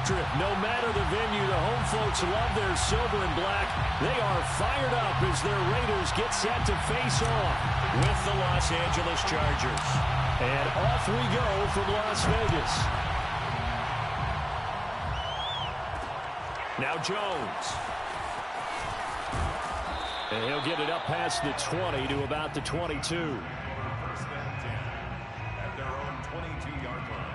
trip. No matter the venue, the home folks love their silver and black. They are fired up as their Raiders get set to face off with the Los Angeles Chargers. And off we go from Las Vegas. Now Jones. And he'll get it up past the 20 to about the 22. First and 10 at their own 22-yard line.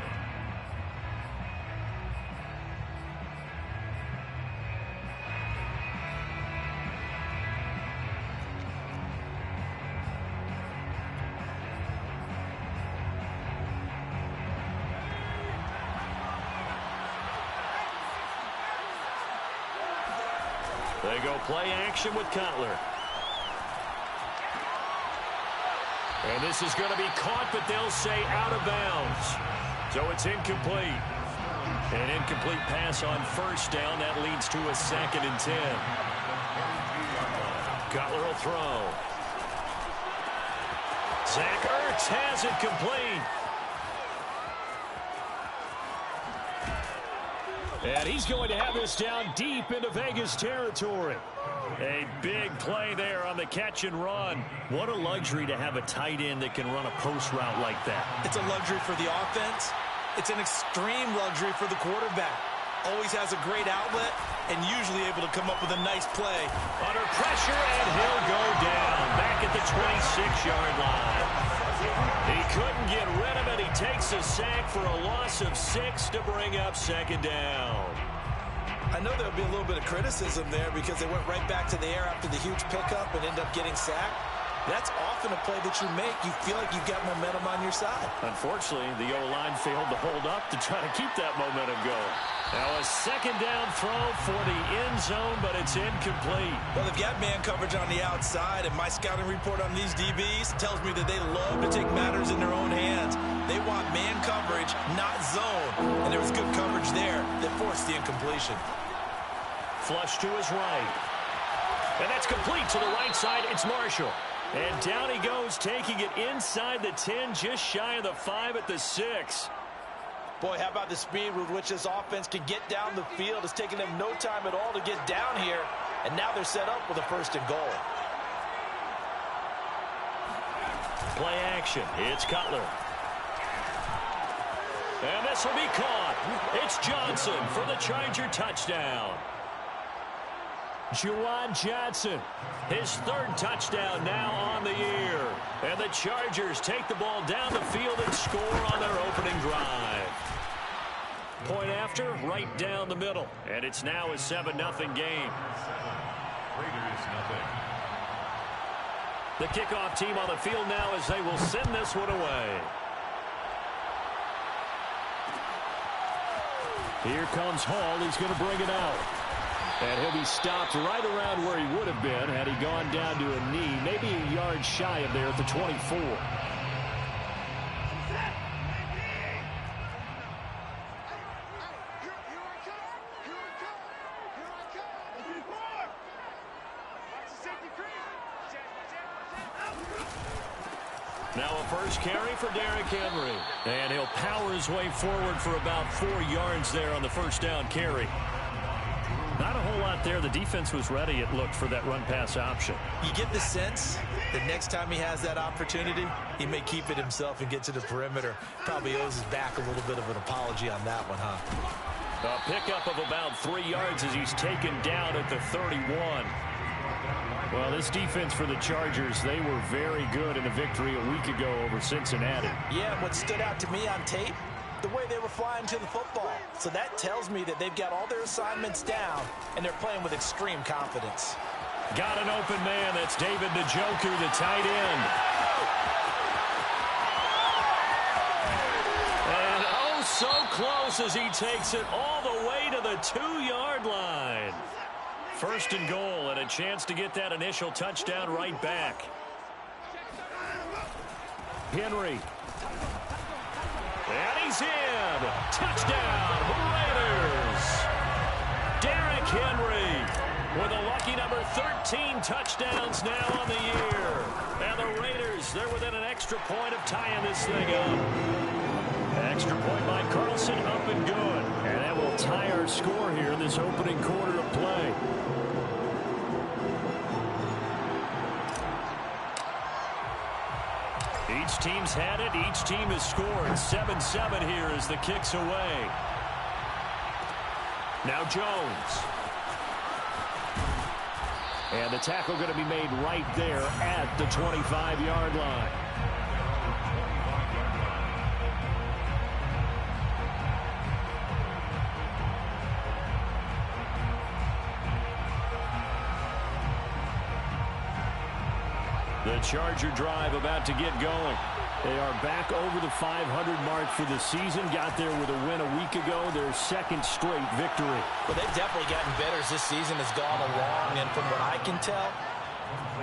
They go play action with Cutler. And this is going to be caught, but they'll say out of bounds. So it's incomplete. An incomplete pass on first down. That leads to a 2nd and 10. Cutler will throw. Zach Ertz has it complete. And he's going to have this down deep into Vegas territory. A big play there on the catch and run. What a luxury to have a tight end that can run a post route like that. It's a luxury for the offense. It's an extreme luxury for the quarterback. Always has a great outlet and usually able to come up with a nice play. Under pressure, and he'll go down back at the 26-yard line. He couldn't get rid of it. He takes a sack for a loss of 6 to bring up 2nd down. I know there'll be a little bit of criticism there because they went right back to the air after the huge pickup and end up getting sacked. That's often a play that you make. You feel like you've got momentum on your side. Unfortunately, the O-line failed to hold up to try to keep that momentum going. Now a 2nd down throw for the end zone, but it's incomplete. Well, they've got man coverage on the outside, and my scouting report on these DBs tells me that they love to take matters in their own hands. They want man coverage, not zone. And there was good coverage there that forced the incompletion. Flush to his right. And that's complete to the right side. It's Marshall. And down he goes, taking it inside the 10, just shy of the 5 at the 6. Boy, how about the speed with which this offense can get down the field? It's taken them no time at all to get down here. And now they're set up with a 1st and goal. Play action. It's Cutler. And this will be caught. It's Johnson for the Charger touchdown. Juwan Johnson, his 3rd touchdown now on the year. And the Chargers take the ball down the field and score on their opening drive. Point after, right down the middle. And it's now a 7-0 game. Raiders nothing. The kickoff team on the field now as they will send this one away. Here comes Hall. He's going to bring it out. And he'll be stopped right around where he would have been had he gone down to a knee, maybe a yard shy of there at the 24. Now a first carry for Derrick Henry. And he'll power his way forward for about 4 yards there on the first down carry. Not a whole lot there. The defense was ready, it looked, for that run-pass option. You get the sense that next time he has that opportunity, he may keep it himself and get to the perimeter. Probably owes his back a little bit of an apology on that one, huh? A pickup of about 3 yards as he's taken down at the 31. Well, this defense for the Chargers, they were very good in the victory a week ago over Cincinnati. Yeah, what stood out to me on tape, the way they were flying to the football. So that tells me that they've got all their assignments down, and they're playing with extreme confidence. Got an open man. That's David Njoku, the tight end. And oh, so close as he takes it all the way to the 2-yard line. 1st and goal, and a chance to get that initial touchdown right back. Henry. And he's in. Touchdown, Raiders. Derrick Henry with a lucky number 13 touchdowns now on the year. And the Raiders, they're within an extra point of tying this thing up. Extra point by Carlson, up and good. And that will tie our our score here in this opening quarter of play. Each team's had it. Each team has scored. 7-7 here as the kick's away. Now Jones. And the tackle going to be made right there at the 25-yard line. The Charger drive about to get going. They are back over the 500 mark for the season. Got there with a win a week ago. Their second straight victory. Well, they've definitely gotten better as this season has gone along. And from what I can tell,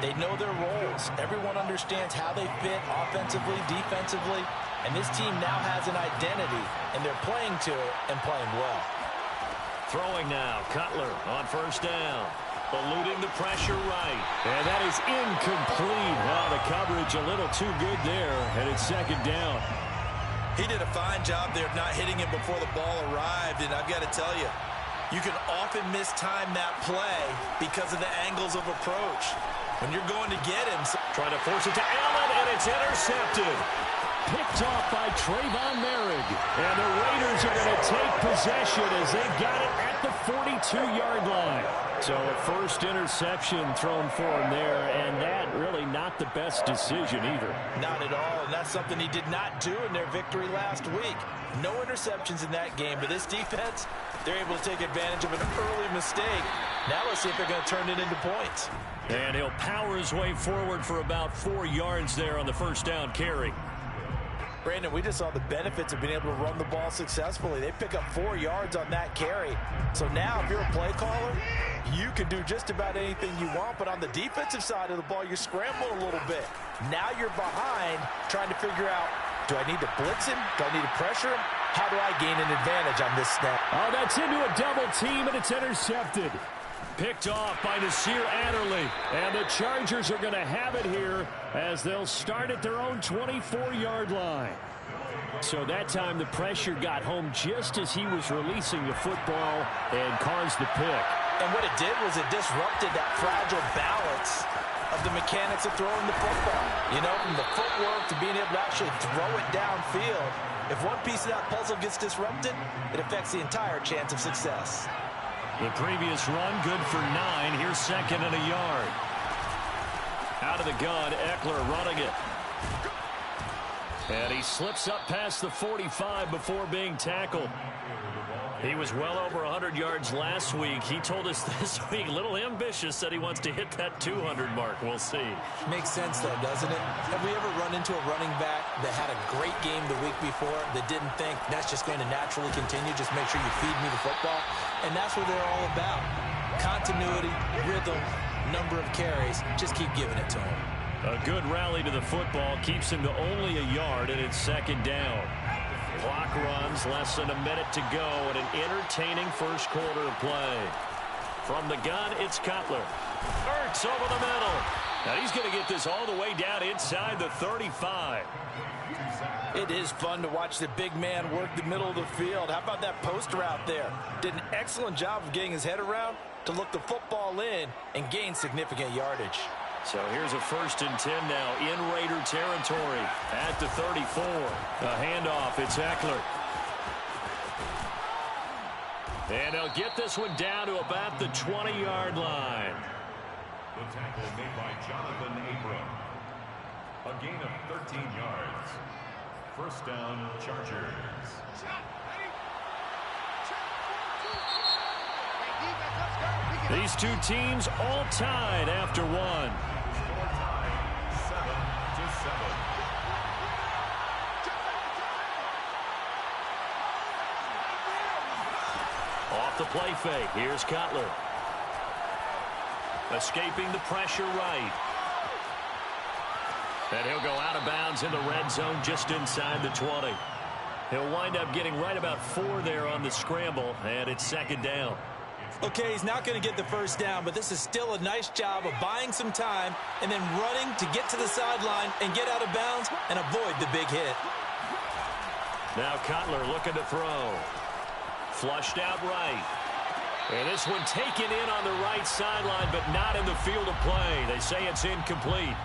they know their roles. Everyone understands how they fit offensively, defensively. And this team now has an identity. And they're playing to it and playing well. Throwing now. Cutler on first down. Eluding the pressure right. And that is incomplete. Now the coverage a little too good there. And it's second down. He did a fine job there of not hitting him before the ball arrived. And I've got to tell you, you can often mistime that play because of the angles of approach. When you're going to get him. Trying to force it to Allen, and it's intercepted. Picked off by Trayvon Merrick. And the Raiders are going to take possession as they got it at the 42-yard line. So a first interception thrown for him there, and that really not the best decision either. Not at all, and that's something he did not do in their victory last week. No interceptions in that game, but this defense, they're able to take advantage of an early mistake. Now let's see if they're going to turn it into points. And he'll power his way forward for about 4 yards there on the first down carry. Brandon, we just saw the benefits of being able to run the ball successfully. They pick up 4 yards on that carry. So now if you're a play caller, you can do just about anything you want. But on the defensive side of the ball, you scramble a little bit. Now you're behind trying to figure out, do I need to blitz him? Do I need to pressure him? How do I gain an advantage on this snap? Oh, that's into a double team, and it's intercepted. Picked off by Nasir Adderley. And the Chargers are going to have it here as they'll start at their own 24-yard line. So that time the pressure got home just as he was releasing the football and caused the pick. And what it did was it disrupted that fragile balance of the mechanics of throwing the football. You know, from the footwork to being able to actually throw it downfield. If one piece of that puzzle gets disrupted, it affects the entire chance of success. The previous run, good for 9. Here's second and a yard. Out of the gun, Eckler running it. And he slips up past the 45 before being tackled. He was well over 100 yards last week. He told us this week, a little ambitious, said he wants to hit that 200 mark. We'll see. Makes sense, though, doesn't it? Have we ever run into a running back that had a great game the week before that didn't think that's just going to naturally continue? Just make sure you feed me the football. And that's what they're all about. Continuity, rhythm, number of carries. Just keep giving it to him. A good rally to the football keeps him to only a yard, and it's second down. Clock runs, less than a minute to go, and an entertaining first quarter of play. From the gun, it's Cutler. Ertz over the middle. Now he's going to get this all the way down inside the 35. It is fun to watch the big man work the middle of the field. How about that post route there? Did an excellent job of getting his head around to look the football in and gain significant yardage. So here's a 1st and 10 now in Raider territory at the 34. A handoff, it's Eckler. And they'll get this one down to about the 20-yard line. The tackle made by Jonathan Abram. A gain of 13 yards. First down, Chargers. These two teams all tied after one. Score time, 7-7. Off the play fake. Here's Cutler. Escaping the pressure right. And he'll go out of bounds in the red zone just inside the 20. He'll wind up getting right about 4 there on the scramble, and it's second down. Okay, he's not going to get the first down, but this is still a nice job of buying some time and then running to get to the sideline and get out of bounds and avoid the big hit. Now Cutler looking to throw. Flushed out right. And this one taken in on the right sideline, but not in the field of play. They say it's incomplete.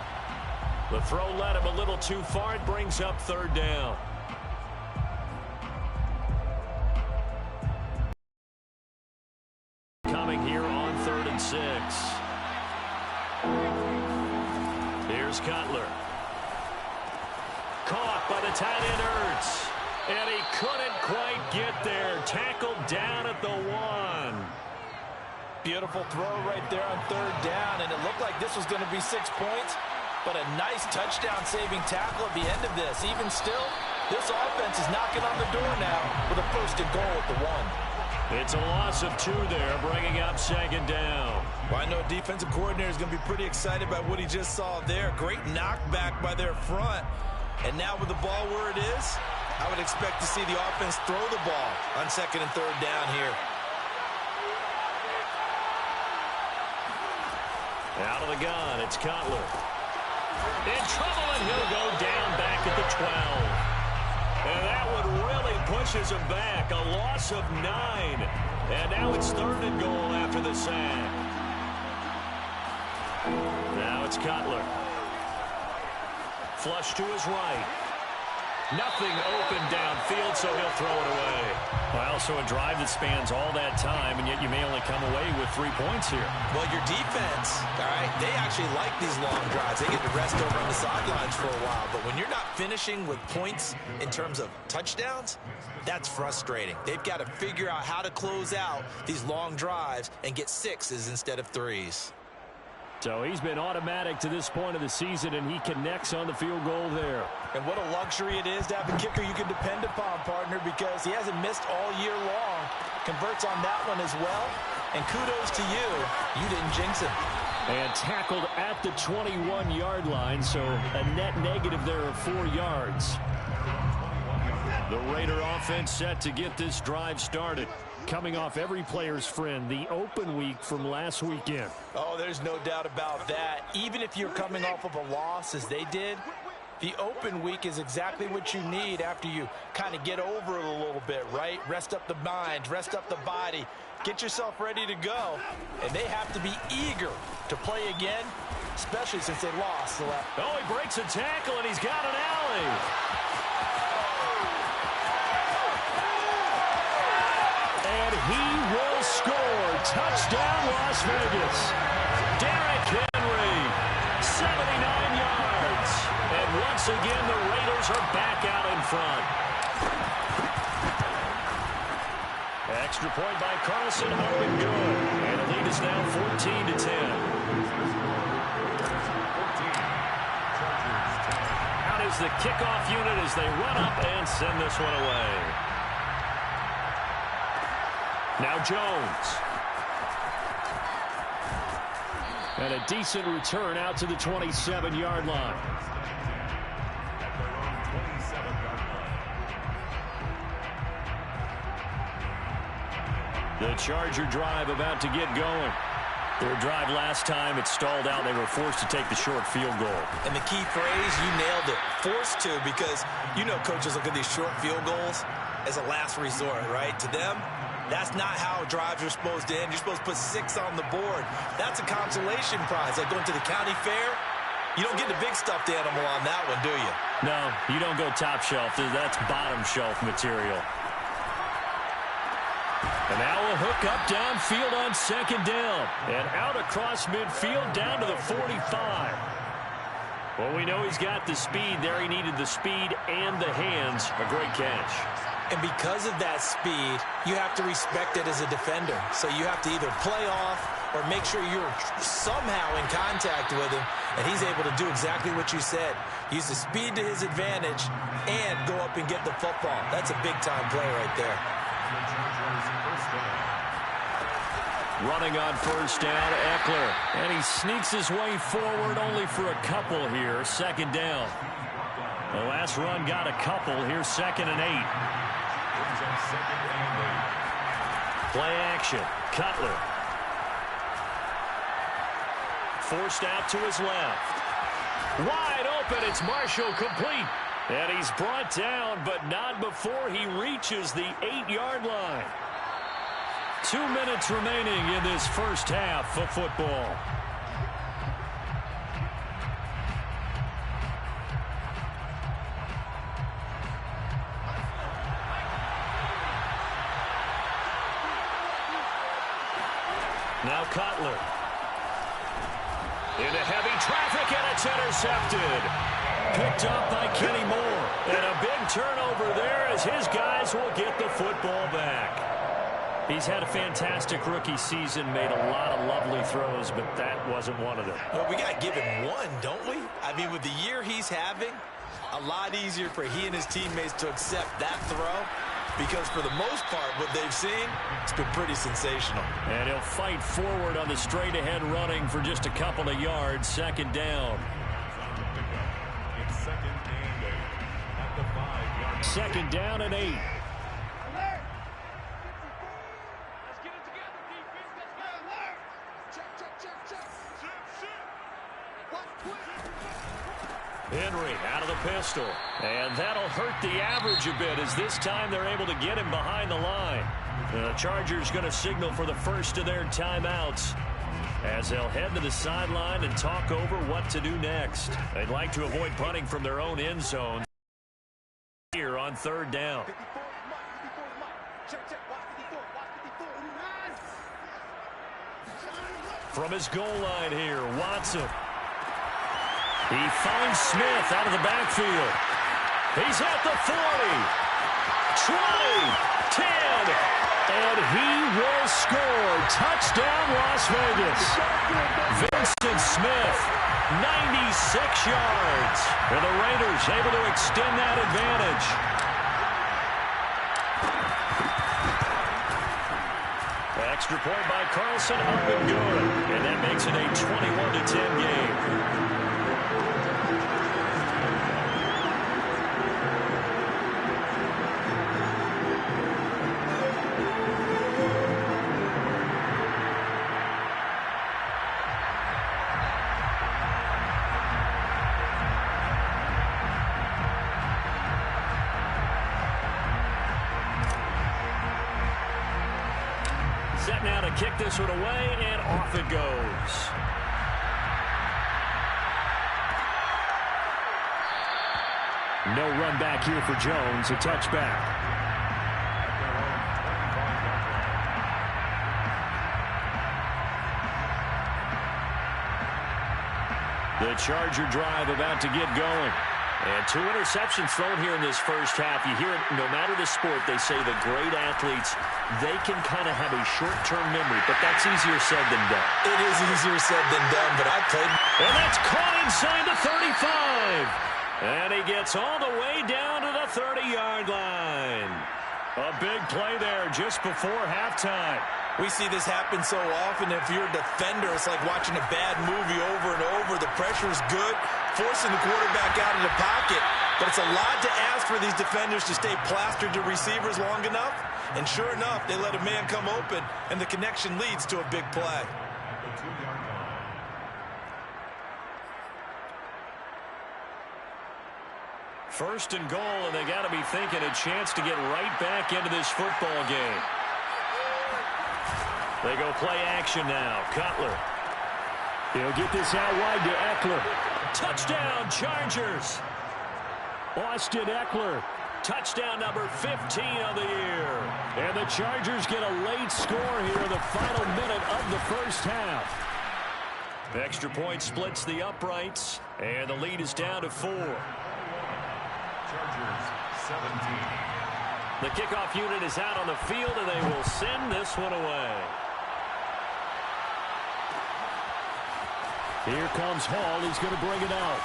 The throw led him a little too far. It brings up third down. Coming here on 3rd and 6. Here's Cutler. Caught by the tight end Ertz. And he couldn't quite get there. Tackled down at the 1. Beautiful throw right there on 3rd down, and it looked like this was going to be 6 points, but a nice touchdown-saving tackle at the end of this. Even still, this offense is knocking on the door now with a 1st and goal at the 1. It's a loss of 2 there, bringing up 2nd down. Well, I know defensive coordinator is going to be pretty excited by what he just saw there. Great knockback by their front. And now with the ball where it is, I would expect to see the offense throw the ball on 2nd and 3rd down here. Out of the gun, it's Cutler. In trouble, and he'll go down back at the 12. And that one really pushes him back. A loss of 9. And now it's 3rd and goal after the sack. Now it's Cutler. Flush to his right. Nothing open downfield, so he'll throw it away. Well, so a drive that spans all that time, and yet you may only come away with 3 points here. Well, your defense, all right, they actually like these long drives. They get to rest over on the sidelines for a while. But when you're not finishing with points in terms of touchdowns, that's frustrating. They've got to figure out how to close out these long drives and get 6s instead of 3s. So he's been automatic to this point of the season, and he connects on the field goal there. And what a luxury it is to have a kicker you can depend upon, partner, because he hasn't missed all year long. Converts on that one as well. And kudos to you. You didn't jinx him. And tackled at the 21-yard line, so a net negative there of 4 yards. The Raider offense set to get this drive started. Coming off every player's friend, the open week from last weekend. Oh, there's no doubt about that. Even if you're coming off of a loss as they did, the open week is exactly what you need after you kind of get over it a little bit, right? Rest up the mind, rest up the body, get yourself ready to go. And they have to be eager to play again, especially since they lost. Oh, he breaks a tackle, and he's got an alley. And he will score. Touchdown, Las Vegas. Derrick Henry, 79 yards. And once again, the Raiders are back out in front. Extra point by Carlson, up and good. And the lead is now 14-10. Out is the kickoff unit as they run up and send this one away. Now Jones. And a decent return out to the 27-yard line. The Charger drive about to get going. Their drive last time, it stalled out. They were forced to take the short field goal. And the key phrase, you nailed it. Forced to, because you know coaches look at these short field goals as a last resort, right? To them, that's not how drives are supposed to end. You're supposed to put 6 on the board. That's a consolation prize. Like going to the county fair, you don't get the big stuffed animal on that one, do you? No, you don't go top shelf. That's bottom shelf material. And now a hook up downfield on 2nd down. And out across midfield down to the 45. Well, we know he's got the speed there. He needed the speed and the hands. A great catch. And because of that speed, you have to respect it as a defender. So you have to either play off or make sure you're somehow in contact with him, and he's able to do exactly what you said. Use the speed to his advantage and go up and get the football. That's a big-time play right there. Running on 1st down, Eckler. And he sneaks his way forward only for a couple here. 2nd down. The last run got a couple. Here's 2nd and 8. Play action. Cutler. Forced out to his left. Wide open. It's Marshall complete. And he's brought down, but not before he reaches the 8-yard line. 2 minutes remaining in this first half of football. Now Cutler. Into heavy traffic, and it's intercepted. Picked up by Kenny Moore. And a big turnover there as his guys will get the football back. He's had a fantastic rookie season, made a lot of lovely throws, but that wasn't one of them. Well, we got to give him one, don't we? I mean, with the year he's having, a lot easier for he and his teammates to accept that throw. Because for the most part, what they've seen, it's been pretty sensational. And he'll fight forward on the straight-ahead running for just a couple of yards. Second down. It's second and 8 at the 5-yard. Second down and 8. Henry out of the pistol. And that'll hurt the average a bit as this time they're able to get him behind the line. The Chargers going to signal for the first of their timeouts as they'll head to the sideline and talk over what to do next. They'd like to avoid punting from their own end zone here on third down. From his goal line here, Watson. He finds Smith out of the backfield. He's at the 40, 20, 10, and he will score. Touchdown, Las Vegas. Vincent Smith, 96 yards. And the Raiders able to extend that advantage. Extra point by Carlson, up and good. And that makes it a 21-10 game. Now to kick this one away, and off it goes. No run back here for Jones, a touchback. The Charger drive about to get going. And 2 interceptions thrown here in this first half. You hear it, no matter the sport, they say the great athletes, they can kind of have a short-term memory, but that's easier said than done. It is easier said than done, but I played. And that's caught inside the 35. And he gets all the way down to the 30-yard line. A big play there just before halftime. We see this happen so often. If you're a defender, it's like watching a bad movie over and over. The pressure's good, forcing the quarterback out of the pocket. But it's a lot to ask for these defenders to stay plastered to receivers long enough. And sure enough, they let a man come open, and the connection leads to a big play. First and goal, and they got to be thinking a chance to get right back into this football game. They go play action now. Cutler. He'll get this out wide to Eckler. Touchdown, Chargers. Austin Eckler. Touchdown number 15 of the year. And the Chargers get a late score here in the final minute of the first half. Extra point splits the uprights, and the lead is down to 4. Chargers 17. The kickoff unit is out on the field, and they will send this one away. Here comes Hall. He's going to bring it out.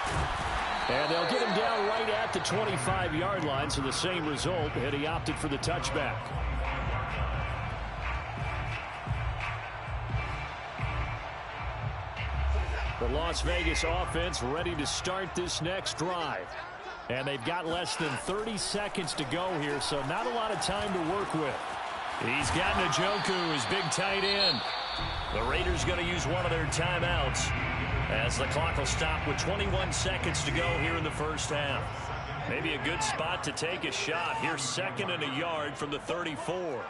And they'll get him down right at the 25-yard line, so the same result, and he opted for the touchback. The Las Vegas offense ready to start this next drive. And they've got less than 30 seconds to go here, so not a lot of time to work with. He's got Njoku, his big tight end. The Raiders going to use one of their timeouts as the clock will stop with 21 seconds to go here in the first half. Maybe a good spot to take a shot. Here's 2nd and a yard from the 34.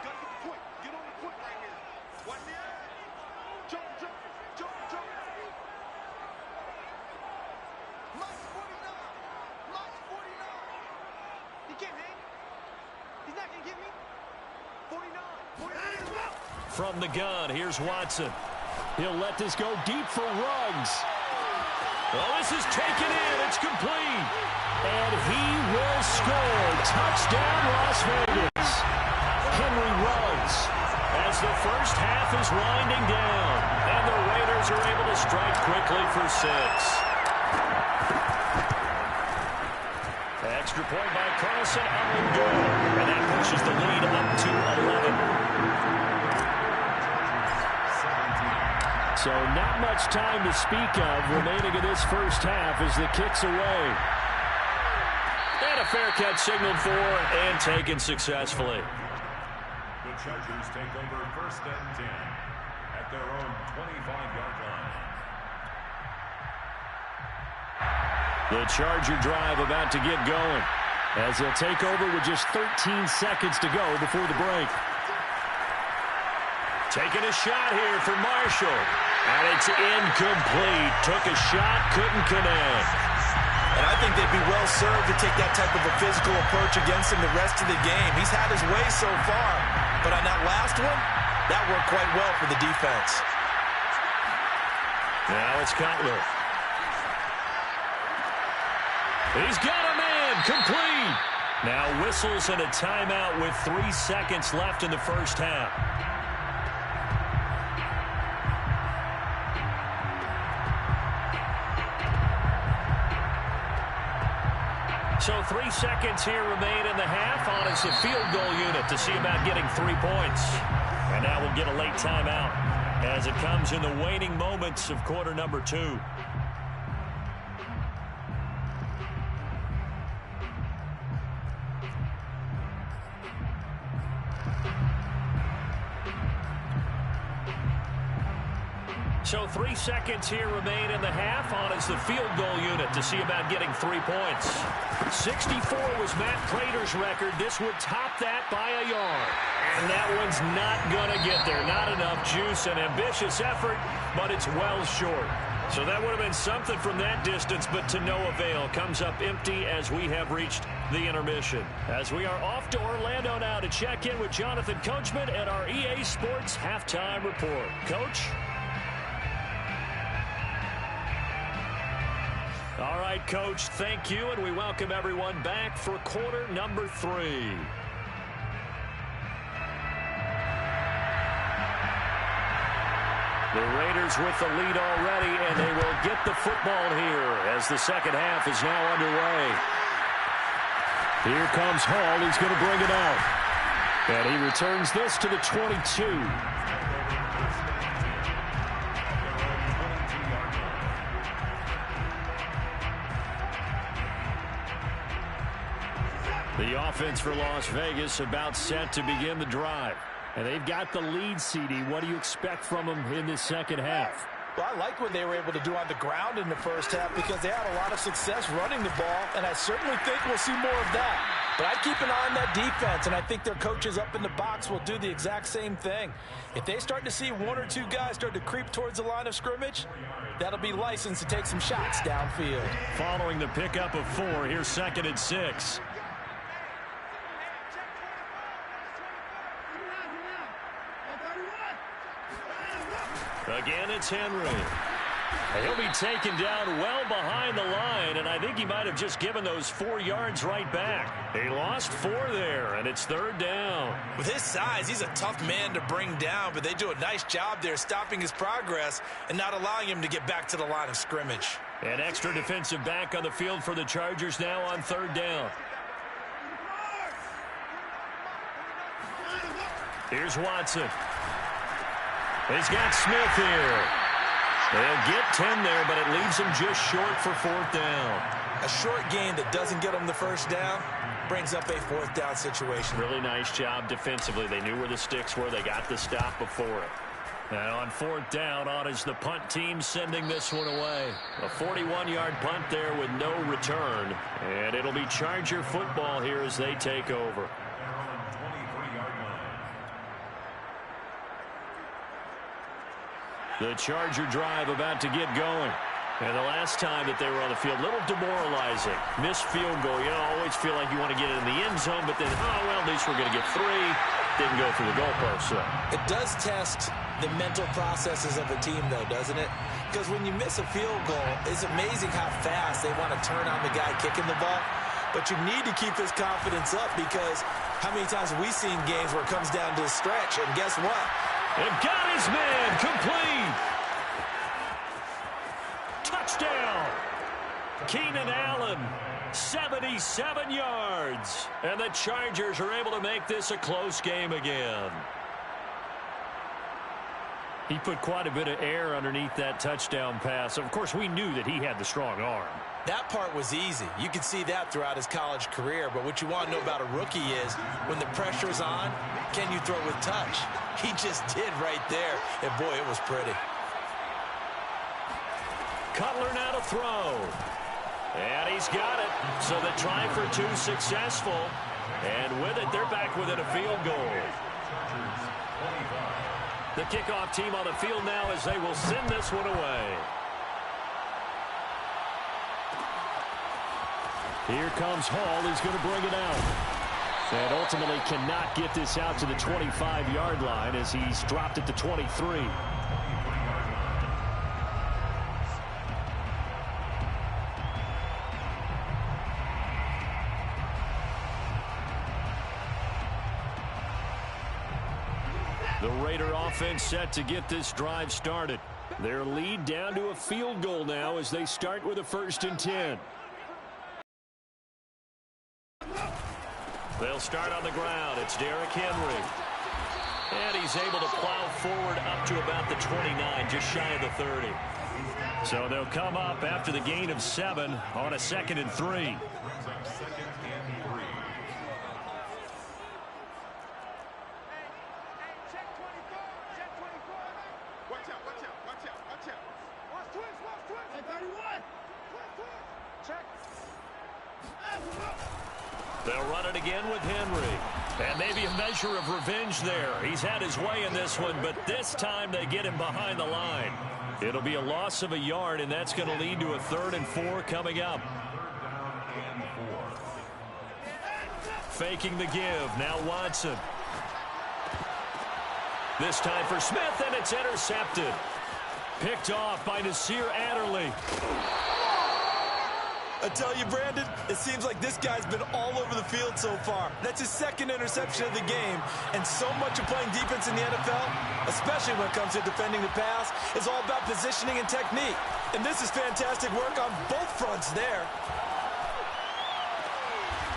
From the gun, here's Watson. He'll let this go deep for Ruggs. Well, this is taken in. It's complete. And he will score. Touchdown, Las Vegas. Henry Ruggs. As the first half is winding down. And the Raiders are able to strike quickly for 6. Extra point by Carlson. Up and good. And that pushes the lead up to 11. So not much time to speak of remaining in this first half as the kick's away. And a fair catch signaled for and taken successfully. The Chargers take over 1st and 10 at their own 25-yard line. The Charger drive about to get going as they'll take over with just 13 seconds to go before the break. Taking a shot here for Marshall. And it's incomplete. Took a shot, couldn't connect. And I think they'd be well served to take that type of a physical approach against him the rest of the game. He's had his way so far. But on that last one, that worked quite well for the defense. Now it's Cutler. He's got a man, complete. Now whistles and a timeout with 3 seconds left in the first half. So 3 seconds here remain in the half on as the field goal unit to see about getting 3 points. And now we'll get a late timeout as it comes in the waning moments of quarter number 2. So 3 seconds here remain in the half on as the field goal unit to see about getting 3 points. 64 was Matt Prater's record. This would top that by a yard. And that one's not going to get there. Not enough juice, an ambitious effort, but it's well short. So that would have been something from that distance, but to no avail. Comes up empty as we have reached the intermission. As we are off to Orlando now to check in with Jonathan Coachman at our EA Sports Halftime Report. Coach? All right, Coach, thank you, and we welcome everyone back for quarter number 3. The Raiders with the lead already, and they will get the football here as the second half is now underway. Here comes Hall. He's going to bring it out. And he returns this to the 22. The offense for Las Vegas about set to begin the drive. And they've got the lead, CD. What do you expect from them in this second half? Well, I liked what they were able to do on the ground in the first half because they had a lot of success running the ball, and I certainly think we'll see more of that. But I keep an eye on that defense, and I think their coaches up in the box will do the exact same thing. If they start to see 1 or 2 guys start to creep towards the line of scrimmage, that'll be licensed to take some shots downfield. Following the pickup of 4, here's 2nd and 6. Again, it's Henry. He'll be taken down well behind the line, and I think he might have just given those 4 yards right back. He lost 4 there, and it's 3rd down. With his size, he's a tough man to bring down, but they do a nice job there stopping his progress and not allowing him to get back to the line of scrimmage. An extra defensive back on the field for the Chargers now on 3rd down. Here's Watson. He's got Smith here. They'll get 10 there, but it leaves him just short for 4th down. A short gain that doesn't get him the first down brings up a 4th down situation. Really nice job defensively. They knew where the sticks were. They got the stop before it. And on 4th down, on is the punt team sending this one away. A 41-yard punt there with no return. And it'll be Charger football here as they take over. The Charger drive about to get going. And the last time that they were on the field, a little demoralizing. Missed field goal. You know, always feel like you want to get it in the end zone, but then, oh, well, at least we're going to get 3. didn't go through the goalpost, so. It does test the mental processes of a team, though, doesn't it? Because when you miss a field goal, it's amazing how fast they want to turn on the guy kicking the ball. But you need to keep his confidence up, because how many times have we seen games where it comes down to a stretch, and guess what? And got his man complete. Touchdown. Keenan Allen, 77 yards. And the Chargers are able to make this a close game again. He put quite a bit of air underneath that touchdown pass. Of course, we knew that he had the strong arm. That part was easy. You could see that throughout his college career. But what you want to know about a rookie is when the pressure's on, can you throw with touch? He just did right there. And, boy, it was pretty. Cutler now to throw. And he's got it. So the try for two successful. And with it, they're back within a field goal. The kickoff team on the field now as they will send this one away. Here comes Hall. He's going to bring it out. And ultimately cannot get this out to the 25-yard line as he's dropped it to 23. The Raider offense set to get this drive started. Their lead down to a field goal now as they start with a 1st and 10. They'll start on the ground. It's Derrick Henry. And he's able to plow forward up to about the 29, just shy of the 30. So they'll come up after the gain of 7 on a 2nd and 3. They'll run it again with Henry. And maybe a measure of revenge there. He's had his way in this one, but this time they get him behind the line. It'll be a loss of a yard, and that's going to lead to a 3rd and 4 coming up. Faking the give. Now Watson. This time for Smith, and it's intercepted. Picked off by Nasir Adderley. I tell you, Brandon, it seems like this guy's been all over the field so far. That's his 2nd interception of the game. And so much of playing defense in the NFL, especially when it comes to defending the pass, is all about positioning and technique. And this is fantastic work on both fronts there.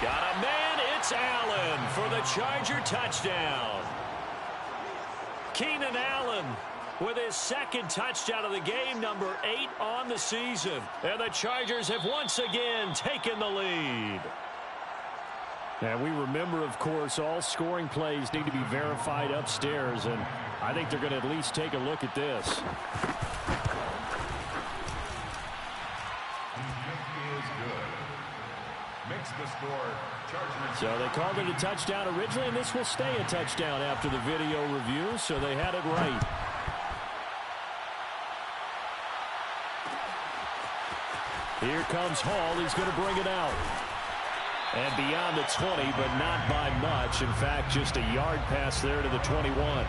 Got a man, it's Allen for the Charger touchdown. Keenan Allen with his 2nd touchdown of the game, number 8 on the season. And the Chargers have once again taken the lead. And we remember, of course, all scoring plays need to be verified upstairs, and I think they're going to at least take a look at this. Makes the score. Chargers. So they called it a touchdown originally, and this will stay a touchdown after the video review, so they had it right. Here comes Hall. He's going to bring it out. And beyond the 20, but not by much. In fact, just a yard pass there to the 21.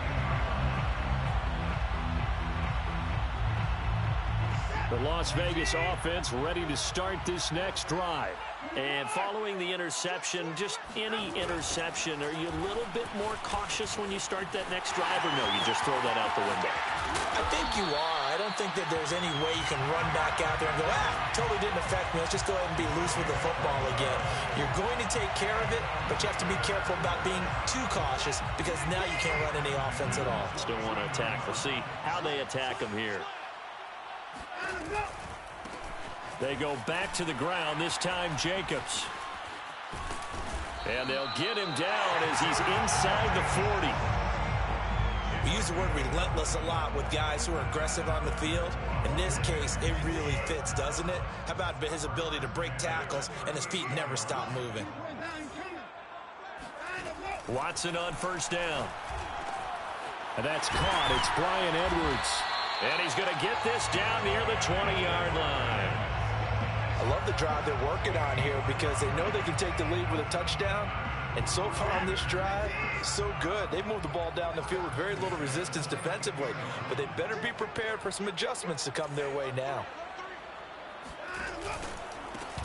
The Las Vegas offense ready to start this next drive. And following the interception, just any interception, are you a little bit more cautious when you start that next drive, or no, you just throw that out the window? I think you are. I don't think that there's any way you can run back out there and go, totally didn't affect me. Let's just go ahead and be loose with the football again. You're going to take care of it, but you have to be careful about being too cautious, because now you can't run any offense at all. Still want to attack. We'll see how they attack them here. They go back to the ground, this time Jacobs. And they'll get him down as he's inside the 40. We use the word relentless a lot with guys who are aggressive on the field. In this case, it really fits, doesn't it? How about his ability to break tackles and his feet never stop moving? Watson on 1st down. And that's caught. It's Bryan Edwards. And he's going to get this down near the 20-yard line. I love the drive they're working on here because they know they can take the lead with a touchdown, And so far on this drive, so good. They moved the ball down the field with very little resistance defensively, but they better be prepared for some adjustments to come their way now.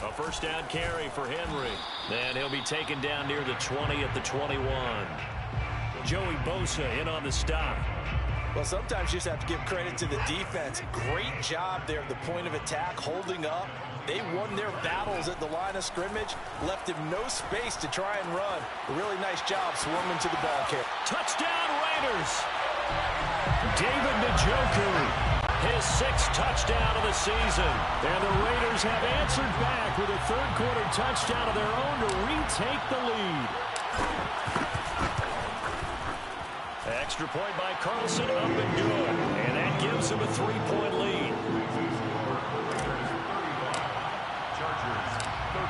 A first down carry for Henry. Then he'll be taken down near the 20 at the 21. Joey Bosa in on the stop. Well, sometimes you just have to give credit to the defense. Great job there at the point of attack, holding up. They won their battles at the line of scrimmage, left him no space to try and run. A really nice job swarming to the ball carrier. Touchdown Raiders! David Njoku. His 6th touchdown of the season. And the Raiders have answered back with a third-quarter touchdown of their own to retake the lead. Extra point by Carlson, up and good. And that gives him a 3-point lead.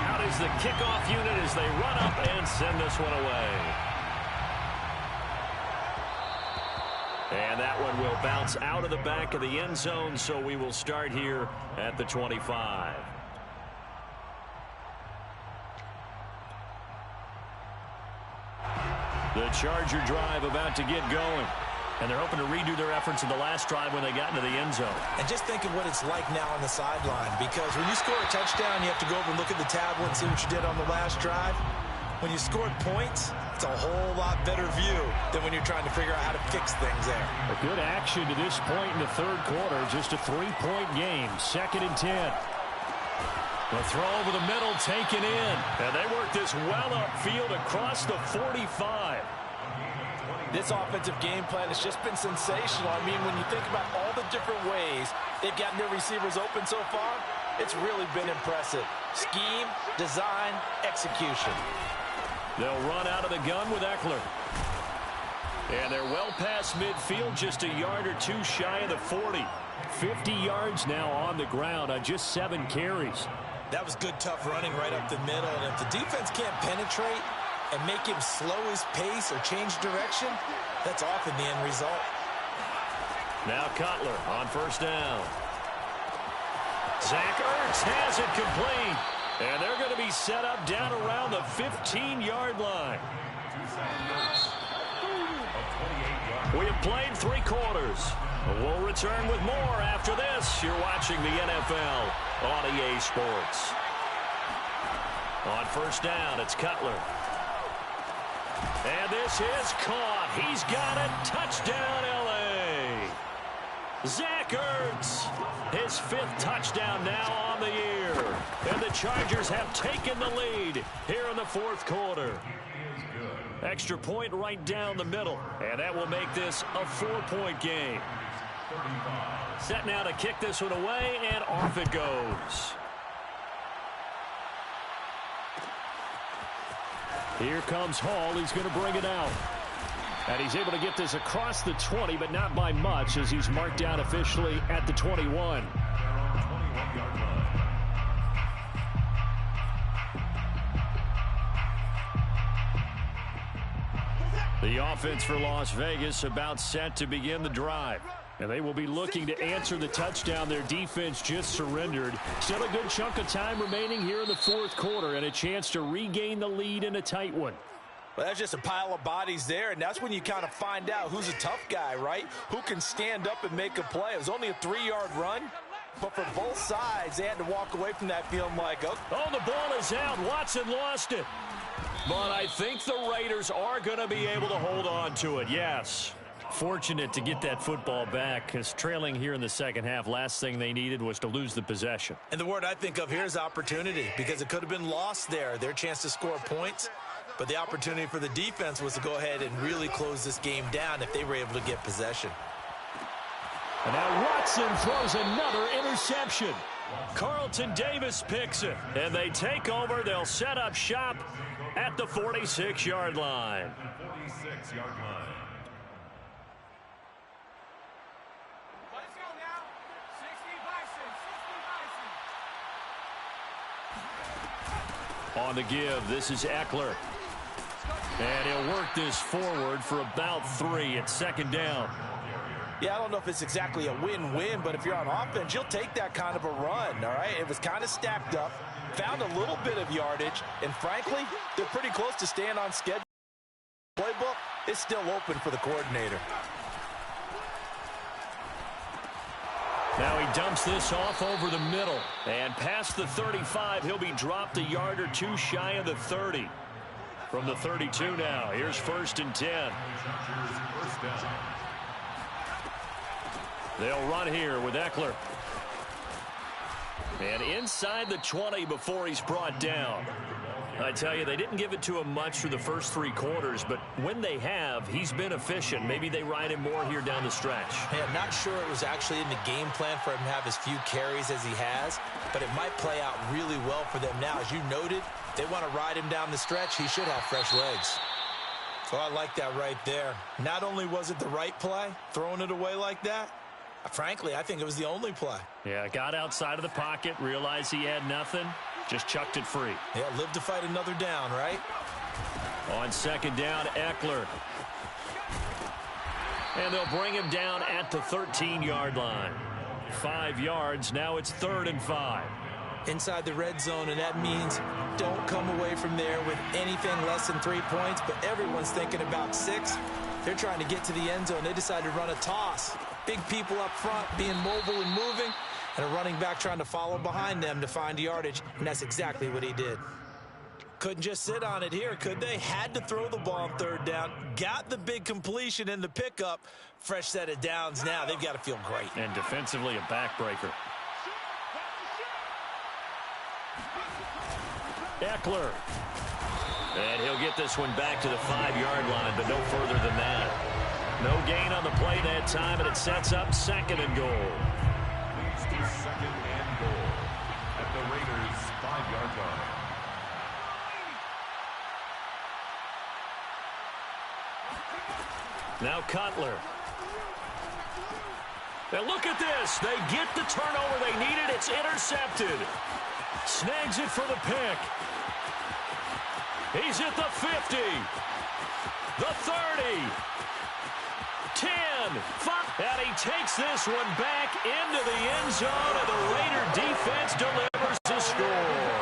Out is the kickoff unit as they run up and send this one away. And that one will bounce out of the back of the end zone, so we will start here at the 25. The Charger drive about to get going. And they're hoping to redo their efforts in the last drive when they got into the end zone. And just think of what it's like now on the sideline, because when you score a touchdown, you have to go over and look at the tablet and see what you did on the last drive. When you scored points, it's a whole lot better view than when you're trying to figure out how to fix things there. A good action to this point in the third quarter. Just a 3-point game. 2nd and 10. The throw over the middle taken in. And they work this well upfield across the 45. This offensive game plan has just been sensational. I mean, when you think about all the different ways they've gotten their receivers open so far, it's really been impressive. Scheme, design, execution. They'll run out of the gun with Eckler. And they're well past midfield, just a yard or two shy of the 40. 50 yards now on the ground on just 7 carries. That was good, tough running right up the middle. And if the defense can't penetrate and make him slow his pace or change direction, that's often the end result. Now Cutler on first down. Zach Ertz has it complete. And they're going to be set up down around the 15-yard line. We have played 3 quarters. We'll return with more after this. You're watching the NFL on EA Sports. On first down, it's Cutler. And this is caught. He's got it. Touchdown, L.A. Zach Ertz, his 5th touchdown now on the year. And the Chargers have taken the lead here in the 4th quarter. Extra point right down the middle. And that will make this a 4-point game. Set now to kick this one away, and off it goes. Here comes Hall. He's going to bring it out. And he's able to get this across the 20, but not by much, as he's marked down officially at the 21. The offense for Las Vegas about set to begin the drive. And they will be looking to answer the touchdown their defense just surrendered. Still a good chunk of time remaining here in the 4th quarter, and a chance to regain the lead in a tight one. Well, that's just a pile of bodies there, and that's when you kind of find out who's a tough guy, right? Who can stand up and make a play. It was only a 3-yard run, but for both sides, they had to walk away from that feeling like, oh, the ball is out. Watson lost it. But I think the Raiders are going to be able to hold on to it, yes. Fortunate to get that football back, because trailing here in the second half, last thing they needed was to lose the possession. And the word I think of here is opportunity, because it could have been lost there, their chance to score points. But the opportunity for the defense was to go ahead and really close this game down if they were able to get possession. And now Watson throws another interception. Carlton Davis picks it, and they take over. They'll set up shop at the 46-yard line. 46-yard line. On the give, this is Eckler. And he'll work this forward for about 3 at 2nd down. Yeah, I don't know if it's exactly a win-win, but if you're on offense, you'll take that kind of a run, all right? It was kind of stacked up. found a little bit of yardage, and frankly, they're pretty close to staying on schedule. Playbook is still open for the coordinator. Now he dumps this off over the middle. And past the 35, he'll be dropped a yard or two shy of the 30. From the 32 now, here's 1st and 10. They'll run here with Eckler. And inside the 20 before he's brought down. I tell you, they didn't give it to him much through the first 3 quarters, but when they have, he's been efficient. Maybe they ride him more here down the stretch. Hey, I'm not sure it was actually in the game plan for him to have as few carries as he has, but it might play out really well for them now. As you noted, they want to ride him down the stretch. He should have fresh legs. So I like that right there. Not only was it the right play, throwing it away like that, frankly, I think it was the only play. Yeah, got outside of the pocket, realized he had nothing, just chucked it free. Yeah, live to fight another down, right? On 2nd down, Eckler. And they'll bring him down at the 13-yard line. 5 yards, now it's 3rd and 5. Inside the red zone, and that means don't come away from there with anything less than 3 points, but everyone's thinking about 6. They're trying to get to the end zone. They decided to run a toss. Big people up front being mobile and moving, and a running back trying to follow behind them to find yardage, and that's exactly what he did. Couldn't just sit on it here, could they? Had to throw the ball on 3rd down. Got the big completion in the pickup. Fresh set of downs now. They've got to feel great. And defensively a backbreaker. Eckler. And he'll get this one back to the 5-yard line, but no further than that. No gain on the play that time, and it sets up 2nd and goal. Leads to 2nd and goal at the Raiders' 5-yard line. Now Cutler. And look at this. They get the turnover they needed. It's intercepted. Snags it for the pick. He's at the 50. The 30. 10. 5. And he takes this one back into the end zone, and the Raider defense delivers the score.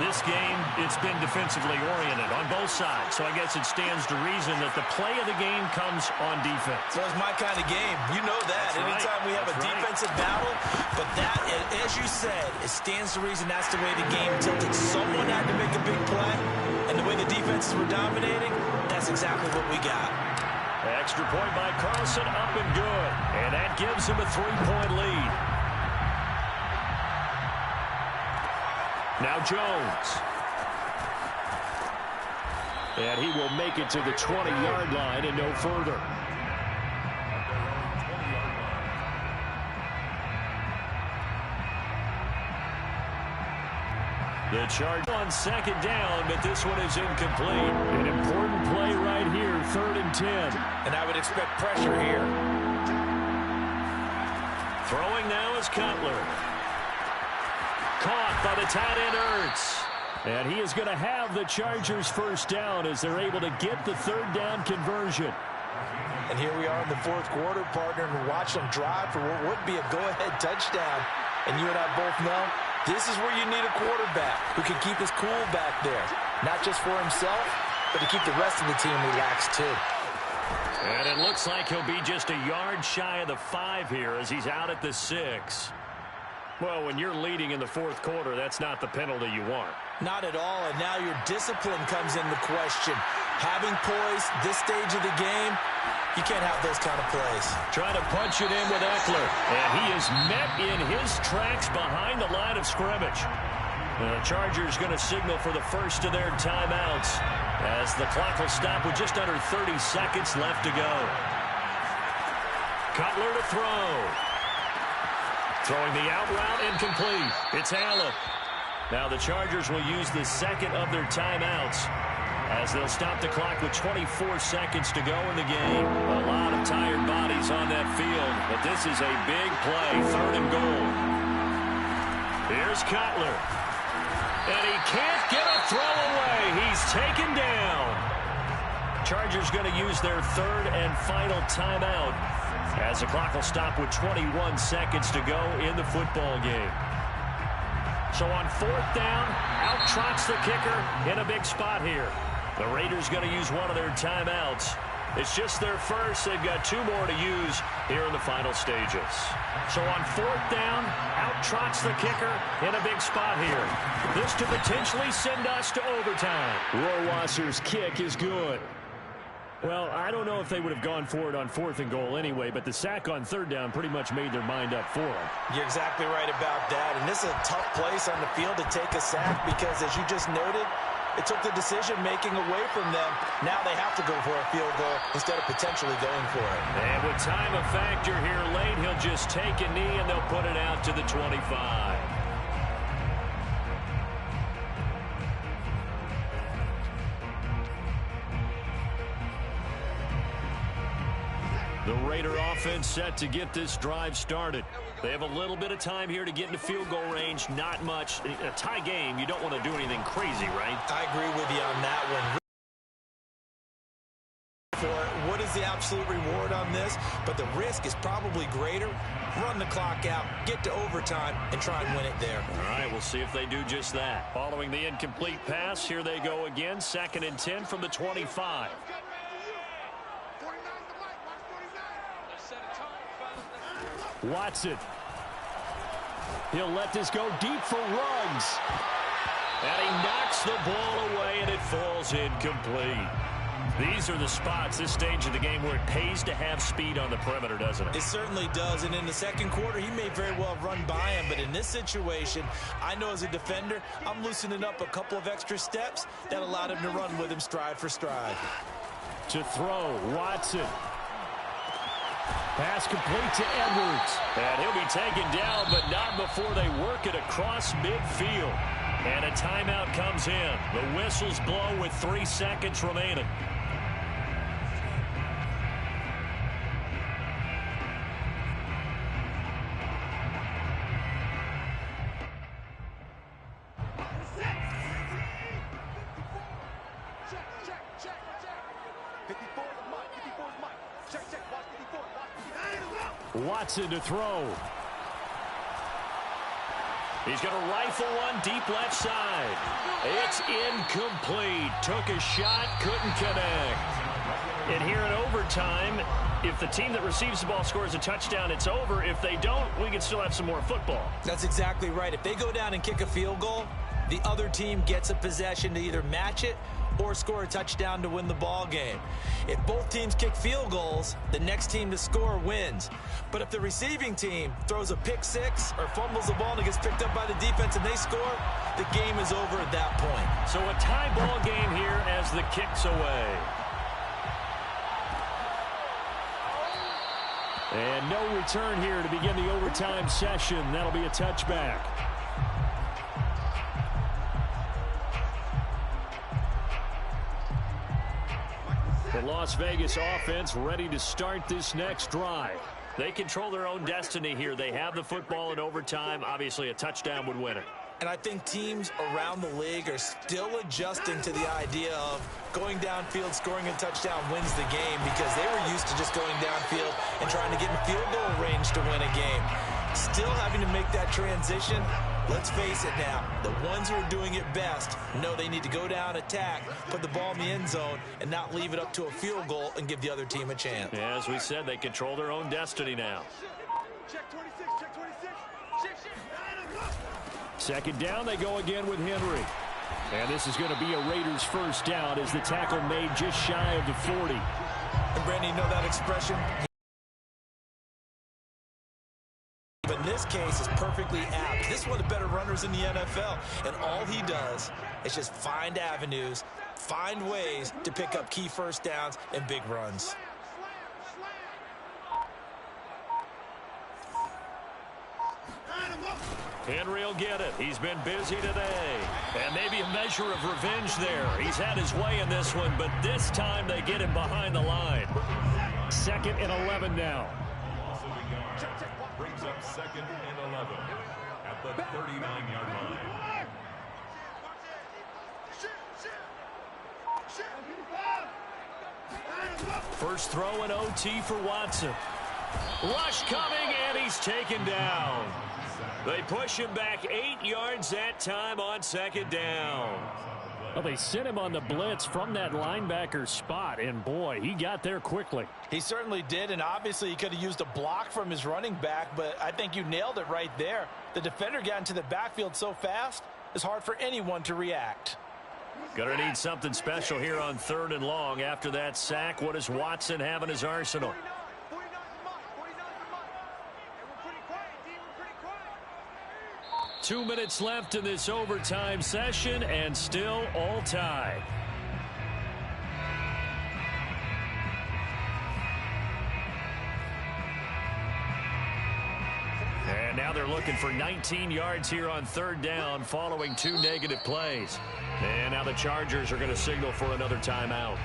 This game, it's been defensively oriented on both sides, so I guess it stands to reason that the play of the game comes on defense. So it's my kind of game. You know that. That's Anytime right. we have a defensive battle, but that, as you said, it stands to reason that's the way the game tilted. Someone had to make a big play, and the way the defenses were dominating, that's exactly what we got. Extra point by Carlson, up and good, and that gives him a 3-point lead. Now Jones. And he will make it to the 20-yard line and no further. The charge on 2nd down, but this one is incomplete. An important play right here, 3rd and 10. And I would expect pressure here. Throwing now is Cutler. Caught by the tight end Ertz. And he is going to have the Chargers' 1st down as they're able to get the 3rd down conversion. And here we are in the 4th quarter, partner, and watch them drive for what would be a go-ahead touchdown. And you and I both know this is where you need a quarterback who can keep his cool back there. Not just for himself, but to keep the rest of the team relaxed too. And it looks like he'll be just a yard shy of the 5 here as he's out at the 6. Well, when you're leading in the 4th quarter, that's not the penalty you want. Not at all, and now your discipline comes into question. Having poise this stage of the game, you can't have those kind of plays. Trying to punch it in with Eckler, and he is met in his tracks behind the line of scrimmage. The Chargers going to signal for the first of their timeouts as the clock will stop with just under 30 seconds left to go. Cutler to throw. Throwing the out route, incomplete. It's Allen. Now the Chargers will use the 2nd of their timeouts as they'll stop the clock with 24 seconds to go in the game. A lot of tired bodies on that field, but this is a big play, 3rd and goal. Here's Cutler. And he can't get a throw away. He's taken down. Chargers going to use their 3rd and final timeout as the clock will stop with 21 seconds to go in the football game. So on 4th down, out trots the kicker in a big spot here. The Raiders going to use one of their timeouts. It's just their first. They've got 2 more to use here in the final stages. So on 4th down, out trots the kicker in a big spot here. This to potentially send us to overtime. Rohrwasser's kick is good. Well, I don't know if they would have gone for it on 4th and goal anyway, but the sack on 3rd down pretty much made their mind up for them. You're exactly right about that. And this is a tough place on the field to take a sack because, as you just noted, it took the decision-making away from them. Now they have to go for a field goal instead of potentially going for it. And with time a factor here late, he'll just take a knee and they'll put it out to the 25. The Raider offense set to get this drive started. They have a little bit of time here to get into field goal range. Not much. A tie game, you don't want to do anything crazy, right? I agree with you on that one. What is the absolute reward on this? But the risk is probably greater. Run the clock out, get to overtime, and try and win it there. All right, we'll see if they do just that. Following the incomplete pass, here they go again. 2nd and 10 from the 25. Watson. He'll let this go deep for Ruggs. And he knocks the ball away, and it falls incomplete. These are the spots, this stage of the game, where it pays to have speed on the perimeter, doesn't it? It certainly does, and in the second quarter, he may very well run by him, but in this situation, I know as a defender, I'm loosening up a couple of extra steps that allowed him to run with him stride for stride. To throw, Watson. Pass complete to Edwards. And he'll be taken down, but not before they work it across midfield. And a timeout comes in. The whistles blow with 3 seconds remaining. Watson to throw. He's going to rifle one deep left side. It's incomplete. Took a shot, couldn't connect. And here in overtime, if the team that receives the ball scores a touchdown, it's over. If they don't, we can still have some more football. That's exactly right. If they go down and kick a field goal, the other team gets a possession to either match it or score a touchdown to win the ball game. If both teams kick field goals, the next team to score wins. But if the receiving team throws a pick six or fumbles the ball and it gets picked up by the defense and they score, the game is over at that point. So a tie ball game here as the kick's away. And no return here to begin the overtime session. That'll be a touchback. The Las Vegas offense ready to start this next drive. They control their own destiny here. They have the football in overtime. Obviously, a touchdown would win it. And I think teams around the league are still adjusting to the idea of going downfield, scoring a touchdown wins the game, because they were used to just going downfield and trying to get in field goal range to win a game. Still having to make that transition. Let's face it now, the ones who are doing it best know they need to go down, attack, put the ball in the end zone, and not leave it up to a field goal and give the other team a chance. Yeah, as we said, they control their own destiny now. Check 26, check 26. Second down, they go again with Henry. And this is going to be a Raiders first down as the tackle made just shy of the 40. And Brandon, you know that expression? But in this case, it's perfectly apt. This is one of the better runners in the NFL. And all he does is just find avenues, find ways to pick up key first downs and big runs. Henry will get it. He's been busy today. And maybe a measure of revenge there. He's had his way in this one, but this time they get him behind the line. 2nd and 11 now. Brings up 2nd and 11 at the 39-yard line. First throw in OT for Watson. Rush coming, and he's taken down. They push him back 8 yards that time on second down. Well, they sent him on the blitz from that linebacker spot, and boy, he got there quickly. He certainly did, and obviously he could have used a block from his running back, but I think you nailed it right there. The defender got into the backfield so fast, it's hard for anyone to react. Gonna need something special here on 3rd and long. After that sack, what does Watson have in his arsenal? 49 for mine. And we're pretty quiet, D. We're pretty quiet. 2 minutes left in this overtime session, and still all tied. And now they're looking for 19 yards here on 3rd down following 2 negative plays. And now the Chargers are going to signal for another timeout.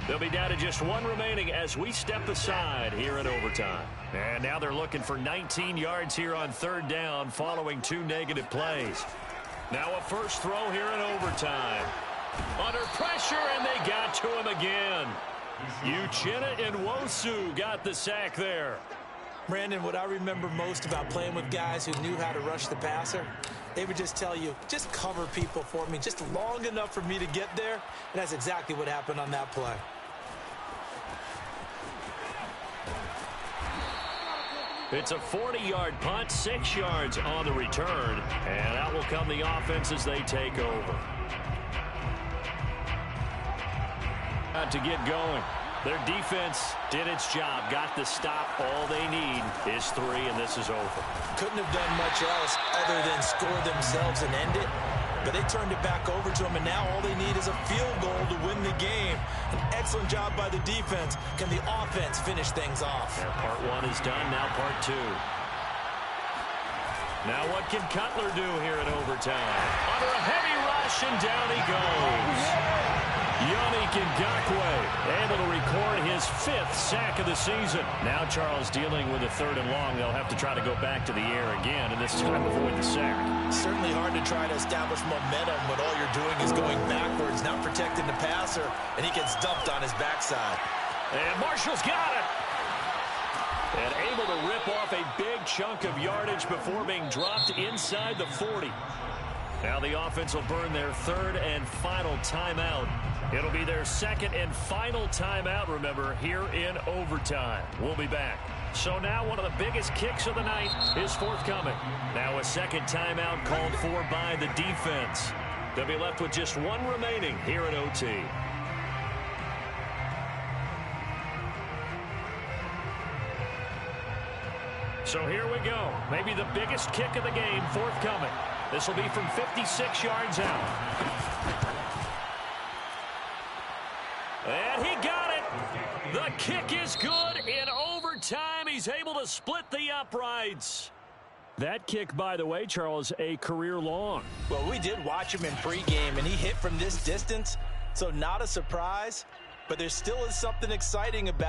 They'll be down to just 1 remaining as we step aside here in overtime. And now they're looking for 19 yards here on 3rd down following 2 negative plays. Now a first throw here in overtime. Under pressure, and they got to him again. Uchenna Nwosu got the sack there. Brandon, what I remember most about playing with guys who knew how to rush the passer, they would just tell you, just cover people for me, just long enough for me to get there. And that's exactly what happened on that play. It's a 40-yard punt, 6 yards on the return. And out will come the offense as they take over. To get going. Their defense did its job, got the stop. All they need is 3, and this is over. Couldn't have done much else other than score themselves and end it. But they turned it back over to them, and now all they need is a field goal to win the game. An excellent job by the defense. Can the offense finish things off? Yeah, part 1 is done, now part 2. Now what can Cutler do here in overtime? Under a heavy rush, and down he goes. Yannick Ngakoue able to record his 5th sack of the season. Now Charles dealing with a 3rd and long. They'll have to try to go back to the air again, and this time avoid the sack. Certainly hard to try to establish momentum when all you're doing is going backwards, not protecting the passer, and he gets dumped on his backside. And Marshall's got it. And able to rip off a big chunk of yardage before being dropped inside the 40. Now the offense will burn their 3rd and final timeout. It'll be their 2nd and final timeout, remember, here in overtime. We'll be back. So now one of the biggest kicks of the night is forthcoming. Now a 2nd timeout called for by the defense. They'll be left with just 1 remaining here in OT. So here we go. Maybe the biggest kick of the game forthcoming. This will be from 56 yards out. And he got it. The kick is good. In overtime, he's able to split the uprights. That kick, by the way, Charles, a career long. Well, we did watch him in pregame, and he hit from this distance, so not a surprise. But there still is something exciting about